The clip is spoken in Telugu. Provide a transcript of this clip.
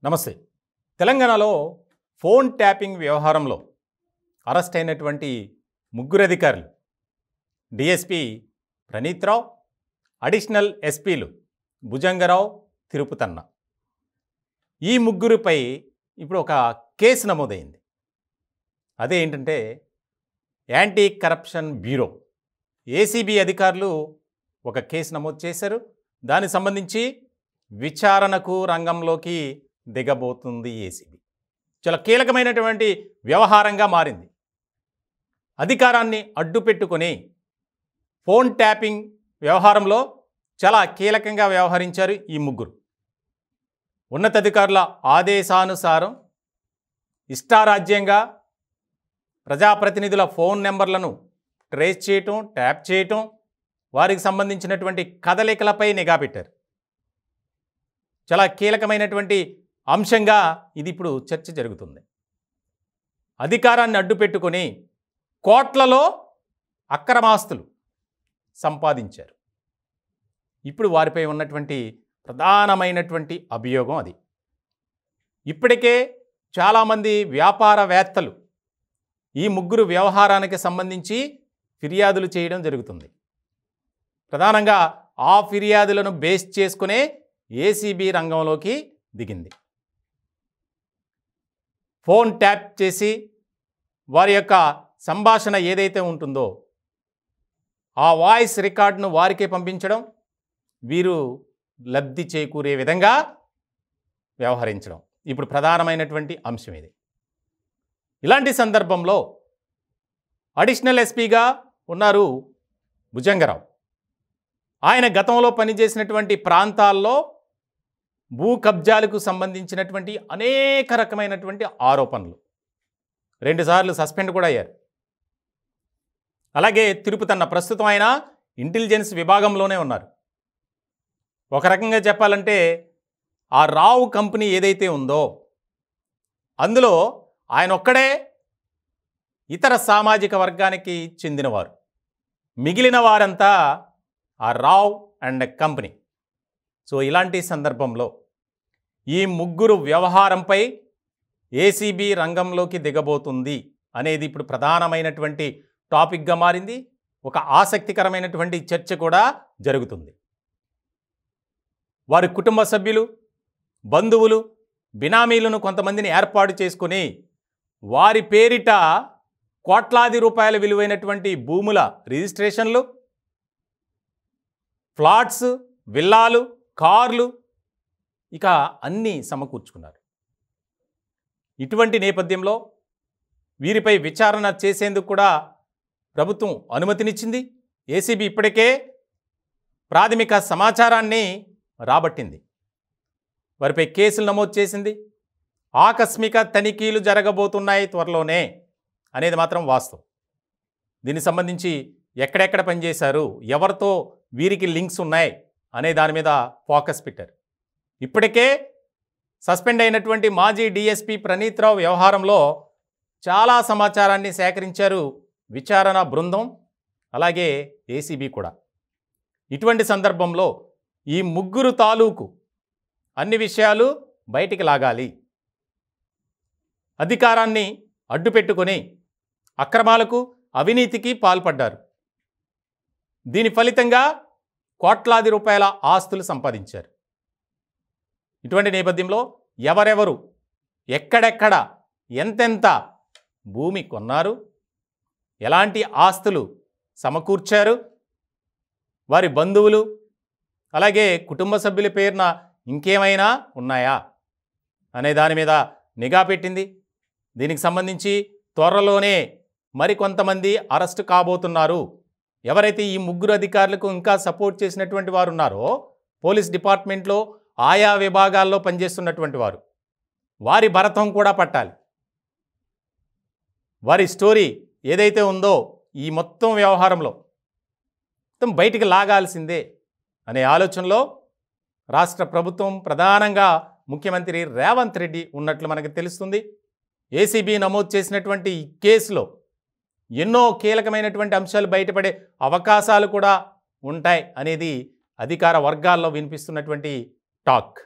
నమస్తే. తెలంగాణలో ఫోన్ ట్యాపింగ్ వ్యవహారంలో అరెస్ట్ అయినటువంటి ముగ్గురు అధికారులు డిఎస్పీ ప్రణీత్రావు, అడిషనల్ ఎస్పీలు భుజంగరావు, తిరుపతన్న. ఈ ముగ్గురిపై ఇప్పుడు ఒక కేసు నమోదైంది. అదే ఏంటంటే యాంటీ కరప్షన్ బ్యూరో ఏసీబీ అధికారులు ఒక కేసు నమోదు చేశారు. దానికి సంబంధించి విచారణకు రంగంలోకి దిగబోతుంది ఏసీబీ. చాలా కీలకమైనటువంటి వ్యవహారంగా మారింది. అధికారాన్ని అడ్డుపెట్టుకొని ఫోన్ ట్యాపింగ్ వ్యవహారంలో చాలా కీలకంగా వ్యవహరించారు ఈ ముగ్గురు. ఉన్నతాధికారుల ఆదేశానుసారం ఇష్టారాజ్యంగా ప్రజాప్రతినిధుల ఫోన్ నెంబర్లను ట్రేస్ చేయటం, ట్యాప్ చేయటం, వారికి సంబంధించినటువంటి కదలికలపై నిఘా పెట్టారు. చాలా కీలకమైనటువంటి అంశంగా ఇది ఇప్పుడు చర్చ జరుగుతుంది. అధికారాన్ని అడ్డుపెట్టుకొని కోట్లలో అక్రమాస్తులు సంపాదించారు. ఇప్పుడు వారిపై ఉన్నటువంటి ప్రధానమైనటువంటి అభియోగం అది. ఇప్పటికే చాలామంది వ్యాపారవేత్తలు ఈ ముగ్గురు వ్యవహారానికి సంబంధించి ఫిర్యాదులు చేయడం జరుగుతుంది. ప్రధానంగా ఆ ఫిర్యాదులను బేస్ చేసుకునే ఏసీబీ రంగంలోకి దిగింది. ఫోన్ ట్యాప్ చేసి వారి యొక్క సంభాషణ ఏదైతే ఉంటుందో ఆ వాయిస్ రికార్డును వారికే పంపించడం, వీరు లబ్ధి చేకూరే విధంగా వ్యవహరించడం ఇప్పుడు ప్రధానమైనటువంటి అంశం ఇది. ఇలాంటి సందర్భంలో అడిషనల్ ఎస్పీగా ఉన్నారు భుజంగరావు. ఆయన గతంలో పనిచేసినటువంటి ప్రాంతాల్లో భూ కబ్జాలకు సంబంధించినటువంటి అనేక రకమైనటువంటి ఆరోపణలు, 2 సార్లు సస్పెండ్ కూడా అయ్యారు. అలాగే తిరుపతన్న ప్రస్తుతం ఆయన ఇంటెలిజెన్స్ విభాగంలోనే ఉన్నారు. ఒక రకంగా చెప్పాలంటే ఆ రావు కంపెనీ ఏదైతే ఉందో అందులో ఆయన ఒక్కడే ఇతర సామాజిక వర్గానికి చెందినవారు. మిగిలిన వారంతా ఆ రావ్ అండ్ కంపెనీ. సో ఇలాంటి సందర్భంలో ఈ ముగ్గురు వ్యవహారంపై ఏసీబీ రంగంలోకి దిగబోతుంది అనేది ఇప్పుడు ప్రధానమైనటువంటి టాపిక్గా మారింది. ఒక ఆసక్తికరమైనటువంటి చర్చ కూడా జరుగుతుంది. వారి కుటుంబ సభ్యులు, బంధువులు, బినామీలను కొంతమందిని ఏర్పాటు చేసుకొని వారి పేరిట కోట్లాది రూపాయల విలువైనటువంటి భూముల రిజిస్ట్రేషన్లు, ఫ్లాట్స్, విల్లాలు, కార్లు ఇక అన్నీ సమకూర్చుకున్నారు. ఇటువంటి నేపథ్యంలో వీరిపై విచారణ చేసేందుకు కూడా ప్రభుత్వం అనుమతినిచ్చింది. ఏసీబీ ఇప్పటికే ప్రాథమిక సమాచారాన్ని రాబట్టింది. వారిపై కేసులు నమోదు చేసింది. ఆకస్మిక తనిఖీలు జరగబోతున్నాయి త్వరలోనే అనేది మాత్రం వాస్తవం. దీనికి సంబంధించి ఎక్కడెక్కడ పనిచేశారు, ఎవరితో వీరికి లింక్స్ ఉన్నాయి అనే దాని మీద ఫోకస్ పెట్టారు. ఇప్పటికే సస్పెండ్ అయినటువంటి మాజీ డిఎస్పీ ప్రణీత్రావు వ్యవహారంలో చాలా సమాచారాన్ని సేకరించారు విచారణ బృందం, అలాగే ఏసీబీ కూడా. ఇటువంటి సందర్భంలో ఈ ముగ్గురు తాలూకు అన్ని విషయాలు బయటికి లాగాలి. అధికారాన్ని అడ్డుపెట్టుకొని అక్రమాలకు, అవినీతికి పాల్పడ్డారు. దీని ఫలితంగా కోట్లాది రూపాయల ఆస్తులు సంపాదించారు. ఇటువంటి నేపథ్యంలో ఎవరెవరు ఎక్కడెక్కడ ఎంతెంత భూమి కొన్నారు, ఎలాంటి ఆస్తులు సమకూర్చారు, వారి బంధువులు అలాగే కుటుంబ సభ్యుల పేరున ఇంకేమైనా ఉన్నాయా అనే దాని మీద నిఘా పెట్టింది. దీనికి సంబంధించి త్వరలోనే మరికొంతమంది అరెస్టు కాబోతున్నారు. ఎవరైతే ఈ ముగ్గురు అధికారులకు ఇంకా సపోర్ట్ చేసినటువంటి వారు ఉన్నారో, పోలీస్ డిపార్ట్మెంట్లో ఆయా విభాగాల్లో పనిచేస్తున్నటువంటి వారు, వారి భరతం కూడా పట్టాలి. వారి స్టోరీ ఏదైతే ఉందో ఈ మొత్తం వ్యవహారంలో మొత్తం బయటికి లాగాల్సిందే అనే ఆలోచనలో రాష్ట్ర ప్రభుత్వం, ప్రధానంగా ముఖ్యమంత్రి రేవంత్ రెడ్డి ఉన్నట్లు మనకు తెలుస్తుంది. ఏసీబీ నమోదు చేసినటువంటి ఈ కేసులో ఎన్నో కీలకమైనటువంటి అంశాలు బయటపడే అవకాశాలు కూడా ఉంటాయి అనేది అధికార వర్గాల్లో వినిపిస్తున్నటువంటి టాక్.